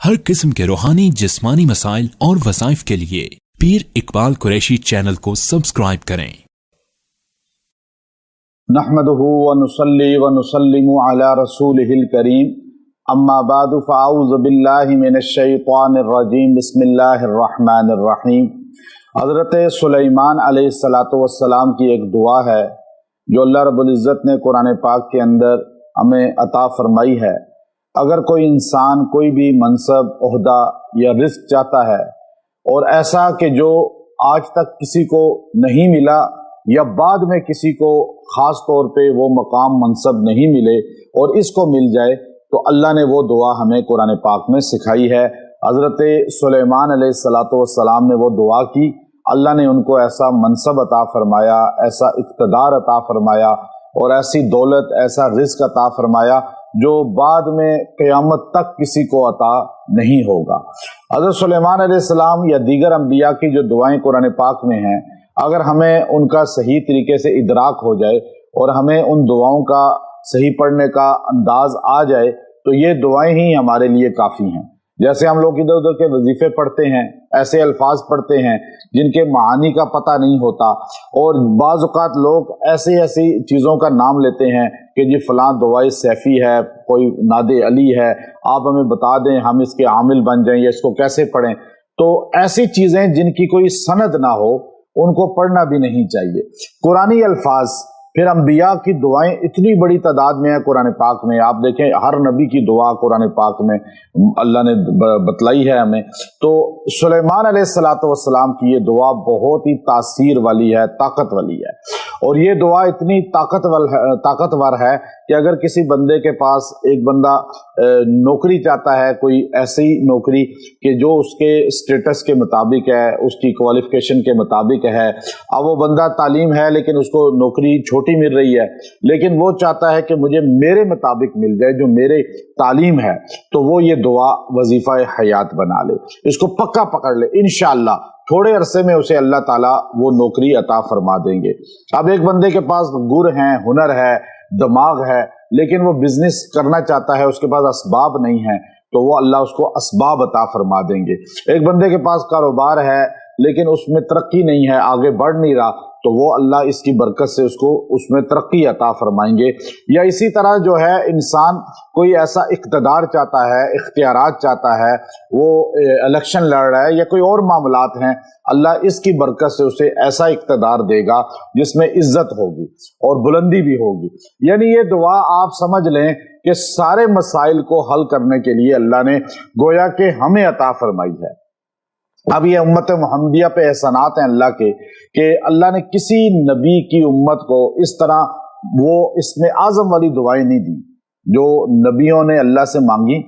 हर किस्म के रूहानी जिस्मानी मसाइल और वसाइफ के लिए पीर इकबाल कुरैशी चैनल को सब्सक्राइब करें। नहमदुहु व नुसल्ली व नुसल्लिमु अला रसूलिहिल करीम, अम्मा बादु फ़अऊज़ु बिल्लाहि मिनश शैतानिर रजीम, बिस्मिल्लाहिर रहमानिर रहीम। हज़रत सुलेमान अलैहिस्सलातु वस्सलाम की एक दुआ है जो अल्लाह रब्बुल इज़्ज़त ने कुरान पाक के अंदर हमें अता फरमाई है। अगर कोई इंसान कोई भी मनसब, ओहदा या रिस्क चाहता है और ऐसा कि जो आज तक किसी को नहीं मिला या बाद में किसी को ख़ास तौर पे वो मकाम मनसब नहीं मिले और इसको मिल जाए, तो अल्लाह ने वो दुआ हमें कुरान पाक में सिखाई है। हज़रत सुलेमान अलैहिस्सलातु वस्सलाम ने वो दुआ की, अल्लाह ने उनको ऐसा मनसब अता फरमाया, ऐसा इक़्तिदार अता फरमाया और ऐसी दौलत, ऐसा रिस्क अता फरमाया जो बाद में क़यामत तक किसी को अता नहीं होगा। हज़रत सुलेमान अलैहिस्सलाम या दीगर अंबिया की जो दुआएं कुरान पाक में हैं, अगर हमें उनका सही तरीके से इदराक हो जाए और हमें उन दुआओं का सही पढ़ने का अंदाज आ जाए, तो ये दुआएं ही हमारे लिए काफ़ी हैं। जैसे हम लोग इधर उधर के वजीफे पढ़ते हैं, ऐसे अल्फाज पढ़ते हैं जिनके मानी का पता नहीं होता, और बाज़ औक़ात लोग ऐसी ऐसी चीज़ों का नाम लेते हैं कि जी फ़लाँ दुआए सैफ़ी है, कोई नादे अली है, आप हमें बता दें, हम इसके आमिल बन जाएं या इसको कैसे पढ़ें। तो ऐसी चीज़ें जिनकी कोई सनद ना हो, उनको पढ़ना भी नहीं चाहिए। कुरानी अल्फाज, फिर अंबिया की दुआएं इतनी बड़ी तादाद में है कुरान पाक में। आप देखें, हर नबी की दुआ कुरान पाक में अल्लाह ने बतलाई है हमें। तो सुलेमान अलैहिस्सलातु वस्सलाम की ये दुआ बहुत ही तासीर वाली है, ताकत वाली है, और ये दुआ इतनी ताकतवर है कि अगर किसी बंदे के पास, एक बंदा नौकरी चाहता है, कोई ऐसी नौकरी कि जो उसके स्टेटस के मुताबिक है, उसकी क्वालिफिकेशन के मुताबिक है, अब वो बंदा तालीम है लेकिन उसको नौकरी छोटी मिल रही है, लेकिन वो चाहता है कि मुझे मेरे मुताबिक मिल जाए, जो मेरे तालीम है, तो वो ये दुआ वजीफा हयात बना ले, इसको पक्का पकड़ ले। इंशाअल्लाह थोड़े अरसे में उसे अल्लाह ताला वो नौकरी अता फरमा देंगे। अब एक बंदे के पास गुर है, हुनर है, दिमाग है, लेकिन वो बिजनेस करना चाहता है, उसके पास असबाब नहीं है, तो वो अल्लाह उसको असबाब अता फरमा देंगे। एक बंदे के पास कारोबार है लेकिन उसमें तरक्की नहीं है, आगे बढ़ नहीं रहा, तो वो अल्लाह इसकी बरकत से उसको उसमें तरक्की अता फरमाएंगे। या इसी तरह जो है, इंसान कोई ऐसा इक़्तिदार चाहता है, इख्तियारात चाहता है, वो इलेक्शन लड़ रहा है या कोई और मामलात हैं, अल्लाह इसकी बरकत से उसे ऐसा इक़्तिदार देगा जिसमें इज्जत होगी और बुलंदी भी होगी। यानी ये दुआ आप समझ लें कि सारे मसाइल को हल करने के लिए अल्लाह ने गोया के हमें अता फरमाई है। अब ये उम्मत मुहम्मदिया पे एहसानात हैं अल्लाह के कि अल्लाह ने किसी नबी की उम्मत को इस तरह वो इसमें आज़म वाली दुआएं नहीं दी जो नबियों ने अल्लाह से मांगी,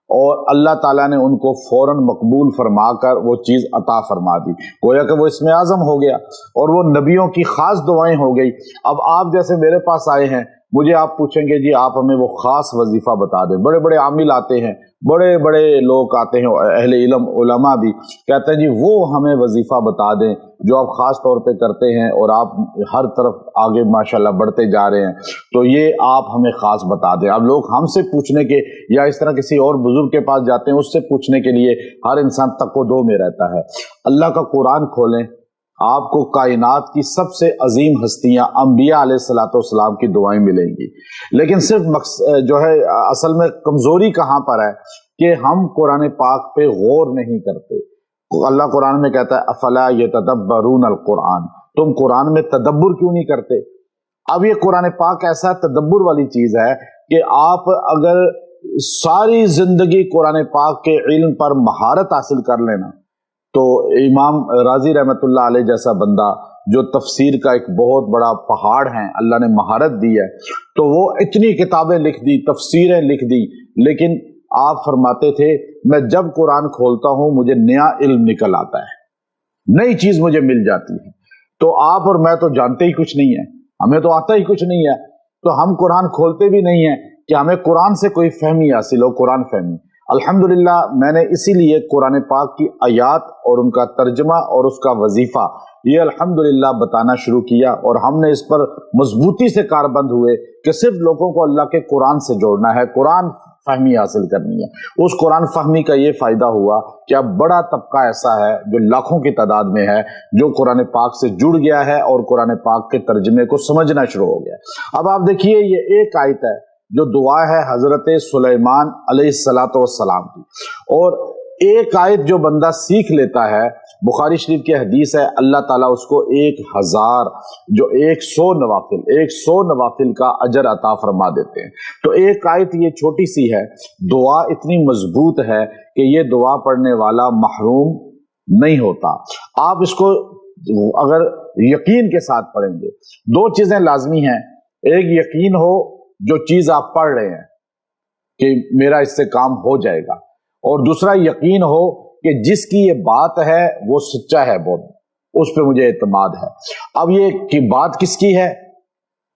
और अल्लाह ताला ने उनको फौरन मकबूल फरमा कर वो चीज़ अता फरमा दी। गोया कि वो इसमें आज़म हो गया और वो नबियों की ख़ास दुआएं हो गई। अब आप जैसे मेरे पास आए हैं, मुझे आप पूछेंगे जी आप हमें वो ख़ास वजीफ़ा बता दें। बड़े बड़े आमिल आते हैं, बड़े बड़े लोग आते हैं, अहले इल्म उलमा भी कहते हैं जी वो हमें वजीफ़ा बता दें जो आप ख़ास तौर पे करते हैं और आप हर तरफ आगे माशाल्लाह बढ़ते जा रहे हैं, तो ये आप हमें ख़ास बता दें। अब लोग हमसे पूछने के या इस तरह किसी और बुजुर्ग के पास जाते हैं, उससे पूछने के लिए हर इंसान तको-दो में रहता है। अल्लाह का कुरान खोलें, आपको कायनात की सबसे अजीम हस्तियां अंबिया अलैहिस्सलातु वस्सलाम की दुआएं मिलेंगी। लेकिन सिर्फ जो है, असल में कमजोरी कहां पर है कि हम कुरान पाक पे गौर नहीं करते। अल्लाह कुरान में कहता है अफला यतदब्बरून अल कुरान, तुम कुरान में तदब्बुर क्यों नहीं करते। अब ये कुरान पाक ऐसा तदब्बुर वाली चीज है कि आप अगर सारी जिंदगी कुरान पाक के इल्म पर महारत हासिल कर लेना, तो इमाम राजी रहमतुल्लाह अलैह जैसा बंदा जो तफसीर का एक बहुत बड़ा पहाड़ है, अल्लाह ने महारत दी है, तो वो इतनी किताबें लिख दी, तफसीरें लिख दी, लेकिन आप फरमाते थे मैं जब कुरान खोलता हूं मुझे नया इल्म निकल आता है, नई चीज मुझे मिल जाती है। तो आप और मैं तो जानते ही कुछ नहीं है, हमें तो आता ही कुछ नहीं है, तो हम कुरान खोलते भी नहीं है कि हमें कुरान से कोई फहमी हासिल हो, कुरान फहमी। अल्हम्दुलिल्लाह मैंने इसीलिए कुरान पाक की आयात और उनका तर्जमा और उसका वजीफा ये अल्हम्दुलिल्लाह बताना शुरू किया, और हमने इस पर मजबूती से कारबंद हुए कि सिर्फ लोगों को अल्लाह के कुरान से जोड़ना है, कुरान فہمی حاصل کرنی ہے۔ اس قرآن فہمی کا یہ فائدہ ہوا کہ اب بڑا طبقہ ایسا ہے جو لاکھوں کی تعداد میں ہے جو قرآن پاک سے جڑ گیا ہے اور قرآن پاک کے ترجمے کو سمجھنا شروع ہو گیا۔ اب آپ دیکھیے یہ ایک آیت ہے جو دعا ہے حضرت سلیمان علیہ الصلاۃ والسلام کی، اور ایک آیت جو بندہ سیکھ لیتا ہے، بخاری شریف کی حدیث ہے، اللہ تعالیٰ اس کو 1000 جو 100 نوافل کا اجر عطا فرما دیتے ہیں۔ تو ایک آیت یہ چھوٹی سی ہے، دعا اتنی مضبوط ہے کہ یہ دعا پڑھنے والا محروم نہیں ہوتا۔ آپ اس کو اگر یقین کے ساتھ پڑھیں گے، دو چیزیں لازمی ہیں، ایک یقین ہو جو چیز آپ پڑھ رہے ہیں کہ میرا اس سے کام ہو جائے گا، اور دوسرا یقین ہو کہ جس کی یہ بات ہے وہ سچا ہے، بہت اس پہ مجھے اعتماد ہے۔ اب یہ کہ بات کس کی ہے؟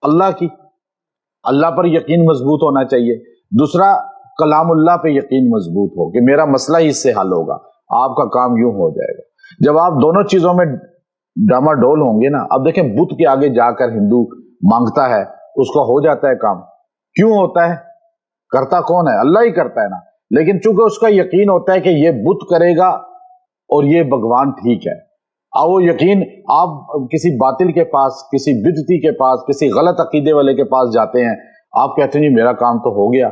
اللہ کی، اللہ پر یقین مضبوط ہونا چاہیے۔ دوسرا کلام اللہ پہ یقین مضبوط ہو کہ میرا مسئلہ ہی اس سے حل ہوگا، آپ کا کام یوں ہو جائے گا۔ جب آپ دونوں چیزوں میں ڈاما ڈول ہوں گے نا، اب دیکھیں بت کے آگے جا کر ہندو مانگتا ہے، اس کو ہو جاتا ہے کام، کیوں ہوتا ہے؟ کرتا کون ہے؟ اللہ ہی کرتا ہے نا، لیکن چونکہ اس کا یقین ہوتا ہے کہ یہ بت کرے گا اور یہ بھگوان ٹھیک ہے، اور وہ یقین آپ کسی باطل کے پاس، کسی بدعتی کے پاس، کسی غلط عقیدے والے کے پاس جاتے ہیں، آپ کہتے ہیں میرا کام تو ہو گیا۔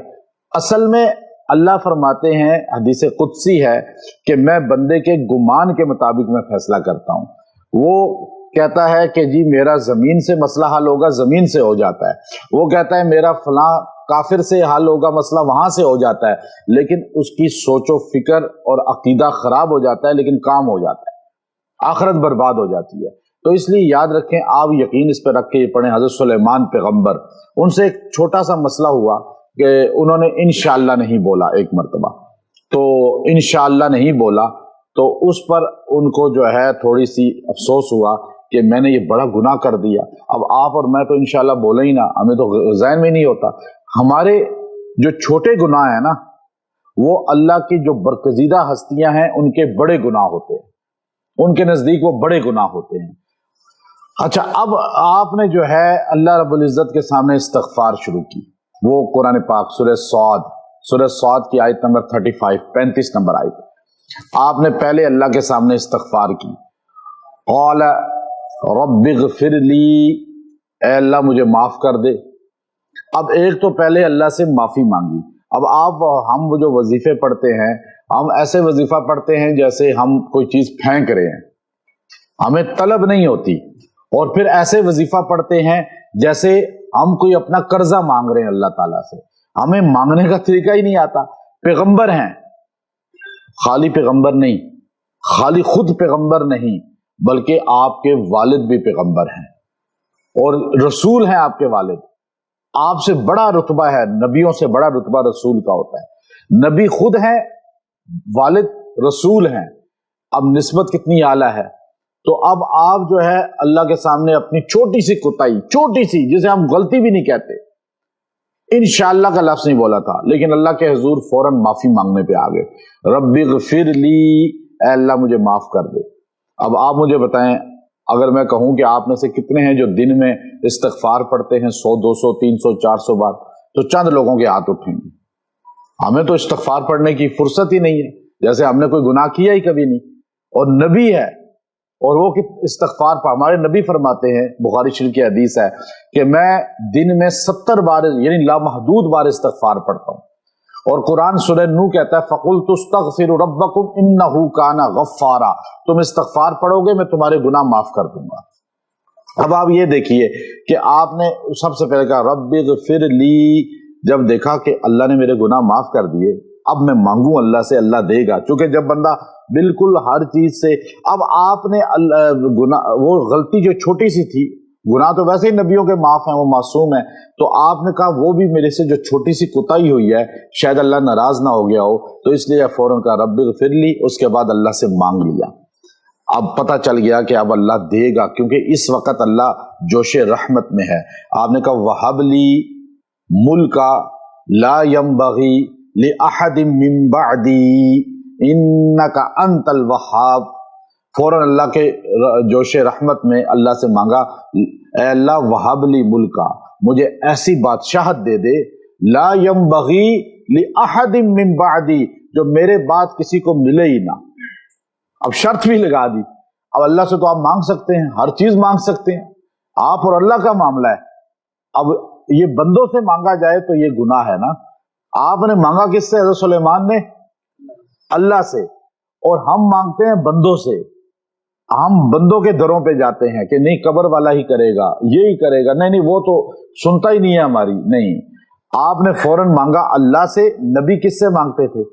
اصل میں اللہ فرماتے ہیں، حدیث قدسی ہے کہ میں بندے کے گمان کے مطابق میں فیصلہ کرتا ہوں۔ وہ کہتا ہے کہ جی میرا زمین سے مسئلہ حل ہوگا، زمین سے ہو جاتا ہے۔ وہ کہتا ہے میرا فلاں کافر سے حل ہوگا مسئلہ، وہاں سے ہو جاتا ہے، لیکن اس کی سوچ و فکر اور عقیدہ خراب ہو جاتا ہے، لیکن کام ہو جاتا ہے، آخرت برباد ہو جاتی ہے۔ تو اس لیے یاد رکھیں، آپ یقین اس پہ رکھ کے یہ پڑھیں۔ حضرت سلیمان پیغمبر، ان سے ایک چھوٹا سا مسئلہ ہوا کہ انہوں نے انشاءاللہ نہیں بولا ایک مرتبہ، تو انشاءاللہ نہیں بولا تو اس پر ان کو جو ہے تھوڑی سی افسوس ہوا کہ میں نے یہ بڑا گناہ کر دیا۔ اب آپ اور میں تو انشاءاللہ بولے ہی نہ، ہمیں تو ذہن میں نہیں ہوتا۔ ہمارے جو چھوٹے گناہ ہیں نا، وہ اللہ کی جو برگزیدہ ہستیاں ہیں ان کے بڑے گناہ ہوتے ہیں، ان کے نزدیک وہ بڑے گناہ ہوتے ہیں۔ اچھا، اب آپ نے جو ہے اللہ رب العزت کے سامنے استغفار شروع کی، وہ قرآن پاک سورہ صاد کی آیت نمبر 35 نمبر آیت، آپ نے پہلے اللہ کے سامنے استغفار کی، قال رب اغفر لی، اے اللہ مجھے معاف کر دے۔ اب ایک تو پہلے اللہ سے معافی مانگی۔ اب ہم وہ جو وظیفے پڑھتے ہیں، ہم ایسے وظیفہ پڑھتے ہیں جیسے ہم کوئی چیز پھینک رہے ہیں، ہمیں طلب نہیں ہوتی، اور پھر ایسے وظیفہ پڑھتے ہیں جیسے ہم کوئی اپنا قرضہ مانگ رہے ہیں اللہ تعالیٰ سے، ہمیں مانگنے کا طریقہ ہی نہیں آتا۔ پیغمبر ہیں، خالی پیغمبر نہیں، خالی خود پیغمبر نہیں، بلکہ آپ کے والد بھی پیغمبر ہیں اور رسول ہیں۔ آپ کے والد، آپ سے بڑا رتبہ ہے، نبیوں سے بڑا رتبہ رسول کا ہوتا ہے۔ نبی خود ہیں، والد رسول ہیں، اب نسبت کتنی اعلیٰ ہے۔ تو اب آپ جو ہے اللہ کے سامنے اپنی چھوٹی سی کوتاہی، چھوٹی سی جسے ہم غلطی بھی نہیں کہتے، انشاءاللہ کا لفظ نہیں بولا تھا، لیکن اللہ کے حضور فوراً معافی مانگنے پہ آ گئے، رب اغفر لی، اے اللہ مجھے معاف کر دے۔ اب آپ مجھے بتائیں، اگر میں کہوں کہ آپ میں سے کتنے ہیں جو دن میں استغفار پڑھتے ہیں 100 200 300 400 بار، تو چند لوگوں کے ہاتھ اٹھیں گے۔ ہمیں تو استغفار پڑھنے کی فرصت ہی نہیں ہے، جیسے ہم نے کوئی گناہ کیا ہی کبھی نہیں، اور نبی ہے اور وہ استغفار ہمارے نبی فرماتے ہیں، بخاری شریف کی حدیث ہے کہ میں دن میں 70 بار یعنی لامحدود بار استغفار پڑھتا ہوں، اور قرآن سورہ نوح کہتا ہے فَقُلْتُ اسْتَغْفِرُوا رَبَّكُمْ إِنَّهُ كَانَ غَفَّارًا، تم استغفار پڑھو گے میں تمہارے گناہ معاف کر دوں گا۔ اب آپ یہ دیکھیے کہ آپ نے سب سے پہلے کہا رب اغفر لی، جب دیکھا کہ اللہ نے میرے گناہ معاف کر دیے، اب میں مانگوں اللہ سے، اللہ دے گا، چونکہ جب بندہ بالکل ہر چیز سے، اب آپ نے وہ غلطی جو چھوٹی سی تھی، گناہ تو ویسے ہی نبیوں کے معاف ہیں، وہ معصوم ہیں، تو آپ نے کہا وہ بھی میرے سے جو چھوٹی سی کوتاہی ہوئی ہے شاید اللہ ناراض نہ ہو گیا ہو، تو اس لیے فوراً کہا رب اغفر لی، اس کے بعد اللہ سے مانگ لیا۔ اب پتہ چل گیا کہ اب اللہ دے گا، کیونکہ اس وقت اللہ جوش رحمت میں ہے۔ آپ نے کہا وہب لی ملکا لا ينبغی لأحد من بعدی انک انت الوہاب، فوراً اللہ کے جوش رحمت میں اللہ سے مانگا، اے اللہ وہب لی ملکا، مجھے ایسی بادشاہت دے دے، لا ينبغی، लिअहद मिन बादी, जो मेरे बाद किसी को मिले ही ना। अब शर्त भी लगा दी। अब अल्लाह से तो आप मांग सकते हैं, हर चीज मांग सकते हैं, आप और अल्लाह का मामला है। अब ये बंदों से मांगा जाए तो ये गुनाह है ना। आपने मांगा किससे? हज़रत सुलेमान ने अल्लाह से, और हम मांगते हैं बंदों से। हम बंदों के दरों पे जाते हैं कि नहीं कब्र वाला ही करेगा, ये ही करेगा, नहीं नहीं वो तो सुनता ही नहीं है हमारी। नहीं, आपने फौरन मांगा अल्लाह से। नबी किससे मांगते थे?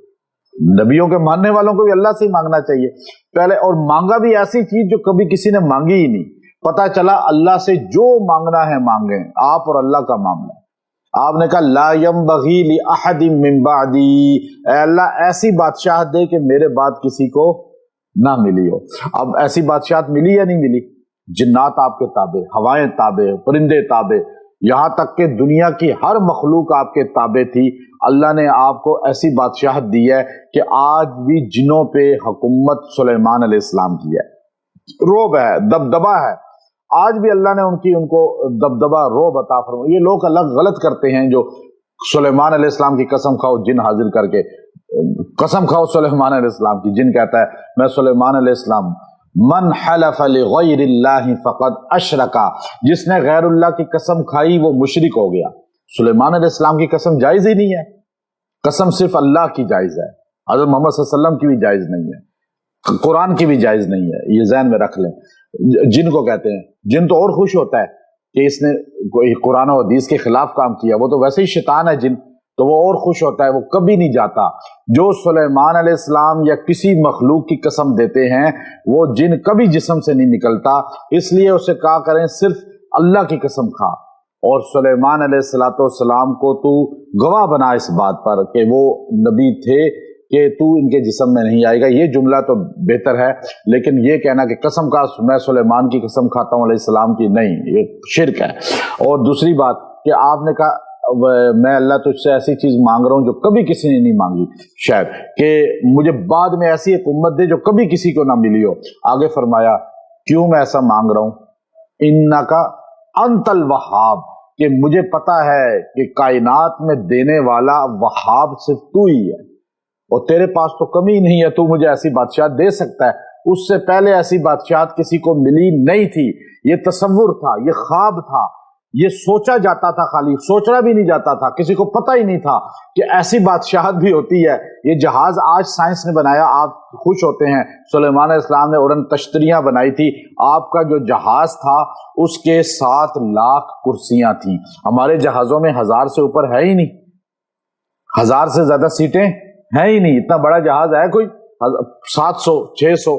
नबियों के मानने वालों को भी अल्लाह से ही मांगना चाहिए पहले, और मांगा भी ऐसी चीज जो कभी किसी ने मांगी ही नहीं। पता चला अल्लाह से जो मांगना है मांगे, आप और अल्लाह का मामला है। आपने कहा ला यंबगी लि अहदिन मिन बादी, ऐ अल्लाह ऐसी बादशाहत दे कि मेरे बाद किसी को ना मिली हो। अब ऐसी बादशाहत मिली या नहीं मिली? जिन्नात आपके ताबे, हवाएं ताबे, परिंदे ताबे, यहां तक कि दुनिया की हर मखलूक आपके ताबे थी। अल्लाह ने आपको ऐसी बादशाहत दी है कि आज भी जिनों पे हुकूमत सुलेमान अलैहिस्सलाम की है, रोब है, दबदबा है। आज भी अल्लाह ने उनको दबदबा रोब अता फरमाया। ये लोग अलग गलत करते हैं जो सुलेमान अलैहिस्सलाम की कसम खाओ जिन हाजिर करके, कसम खाओ सुलेमान अलैहिस्सलाम की। जिन कहता है मैं सुलेमान अलैहिस्सलाम, मन हलफ लिगैरिल्लाहि फक़द अशरका, जिसने गैरुल्लाह की कसम खाई वो मुशरिक हो गया। सुलेमान अलैहिस्सलाम की कसम जायज ही नहीं है, कसम सिर्फ अल्लाह की जायज है, हज़रत मोहम्मद सल्लल्लाहु अलैहि वसल्लम की भी जायज नहीं है, कुरान की भी जायज नहीं है। ये ज़हन में रख लें। जिन को कहते हैं, जिन तो और खुश होता है कि इसने कुरान और हदीस के खिलाफ काम किया, वो तो वैसे ही शैतान है जिन, तो वो और खुश होता है, वो कभी नहीं जाता। जो सुलेमान अलैहिस्सलाम या किसी मखलूक की कसम देते हैं वो जिन कभी जिस्म से नहीं निकलता, इसलिए उसे कहा करें सिर्फ अल्लाह की कसम खा। और सुलेमान अलैहिस्सलाम को तू गवाह बना इस बात पर कि वो नबी थे कि तू इनके जिस्म में नहीं आएगा। ये जुमला तो बेहतर है, लेकिन ये कहना कि कसम का मैं सुलेमान की कसम खाता हूँ अलैहिस्सलाम की, नहीं, ये शिर्क है। और दूसरी बात कि आपने कहा मैं अल्लाह तुझसे ऐसी चीज मांग रहा हूं जो कभी किसी ने नहीं मांगी, शायद कि मुझे बाद में ऐसी एक उम्मत दे जो कभी किसी को ना मिली हो। आगे फरमाया क्यों मैं ऐसा मांग रहा हूं? इन्नका अंतल वहाब, कि मुझे पता है कि कायनात में देने वाला वहाब सिर्फ तू ही है और तेरे पास तो कमी नहीं है, तू मुझे ऐसी बादशाहत दे सकता है। उससे पहले ऐसी बादशाहत किसी को मिली नहीं थी। ये तसव्वुर था, ये ख्वाब था, ये सोचा जाता था, खाली सोचना भी नहीं जाता था, किसी को पता ही नहीं था कि ऐसी बादशाहत भी होती है। ये जहाज आज साइंस ने बनाया, आप खुश होते हैं। सुलेमान अलैहिस्सलाम ने उड़न तश्तरियां बनाई थी। आपका जो जहाज था उसके 7 लाख कुर्सियां थी। हमारे जहाजों में 1000 से ऊपर है ही नहीं, 1000 से ज्यादा सीटें है ही नहीं। इतना बड़ा जहाज है कोई? 700-600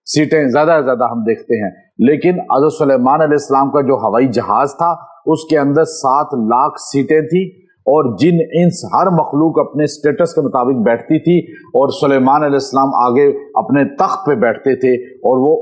सीटें ज्यादा से ज्यादा हम देखते हैं। लेकिन हज़रत सुलेमान अलैहिस्सलाम का जो हवाई जहाज था उसके अंदर 7 लाख सीटें थी और जिन इंस हर मखलूक अपने स्टेटस के मुताबिक बैठती थी और सुलेमान अलैहिस्सलाम आगे अपने तख्त पे बैठते थे। और वो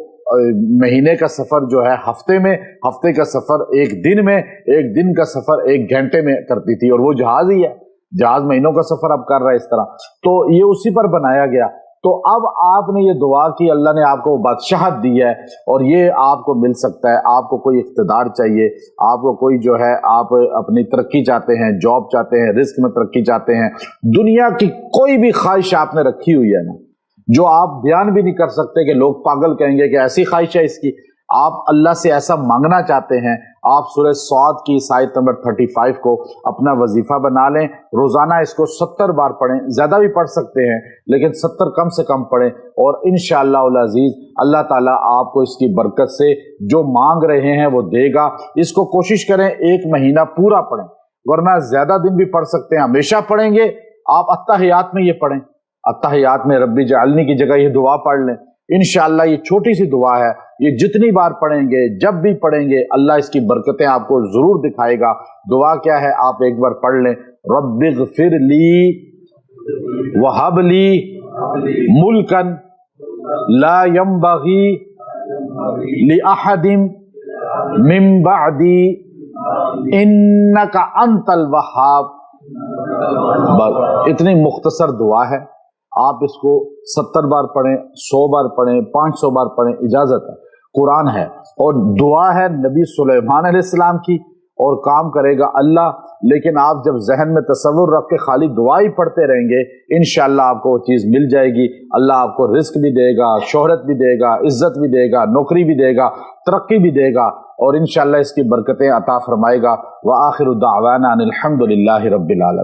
महीने का सफर जो है हफ्ते में, हफ्ते का सफर एक दिन में, एक दिन का सफर 1 घंटे में करती थी। और वो जहाज ही है, जहाज महीनों का सफर अब कर रहा है इस तरह। तो ये उसी पर बनाया गया। तो अब आपने ये दुआ की, अल्लाह ने आपको बादशाहत दी है और ये आपको मिल सकता है। आपको कोई इख्तिदार चाहिए, आपको कोई जो है, आप अपनी तरक्की चाहते हैं, जॉब चाहते हैं, रिस्क में तरक्की चाहते हैं, दुनिया की कोई भी ख्वाहिश आपने रखी हुई है ना, जो आप बयान भी नहीं कर सकते कि लोग पागल कहेंगे कि ऐसी ख्वाहिश है इसकी, आप अल्लाह से ऐसा मांगना चाहते हैं, आप सूरह सौद की आयत नंबर 35 को अपना वजीफा बना लें। रोजाना इसको 70 बार पढ़ें, ज्यादा भी पढ़ सकते हैं लेकिन 70 कम से कम पढ़ें और इंशाअल्लाह अज़ीज अल्लाह ताला आपको इसकी बरकत से जो मांग रहे हैं वो देगा। इसको कोशिश करें 1 महीना पूरा पढ़ें, वरना ज्यादा दिन भी पढ़ सकते हैं। हमेशा पढ़ेंगे आप अत्तहियात में ये पढ़ें, अत्तहियात में रब्बी जअलनी की जगह ये दुआ पढ़ लें। इंशाअल्लाह ये छोटी सी दुआ है, ये जितनी बार पढ़ेंगे, जब भी पढ़ेंगे, अल्लाह इसकी बरकतें आपको जरूर दिखाएगा। दुआ क्या है आप एक बार पढ़ लें, रब्बिग़फिर ली वहब ली मुल्कन ला यंबगी लिअहदिन मिन बअदी इन्नका अंतल वहाब। इतनी मुख्तसर दुआ है, आप इसको 70 बार पढ़ें, 100 बार पढ़ें, 500 बार पढ़ें, इजाजत है, कुरान है और दुआ है नबी सुलेमान अलैहिस्सलाम की और काम करेगा अल्लाह। لیکن آپ جب ذہن میں تصور رکھ کے خالی دعا ہی پڑھتے رہیں گے، انشاءاللہ آپ کو وہ چیز مل جائے گی۔ اللہ آپ کو رزق بھی دے گا، شہرت بھی دے گا، عزت بھی دے گا، نوکری بھی دے گا، ترقی بھی دے گا، اور انشاءاللہ اس کی برکتیں عطا فرمائے گا۔ وآخر دعوانا ان الحمد للہ رب العالمین۔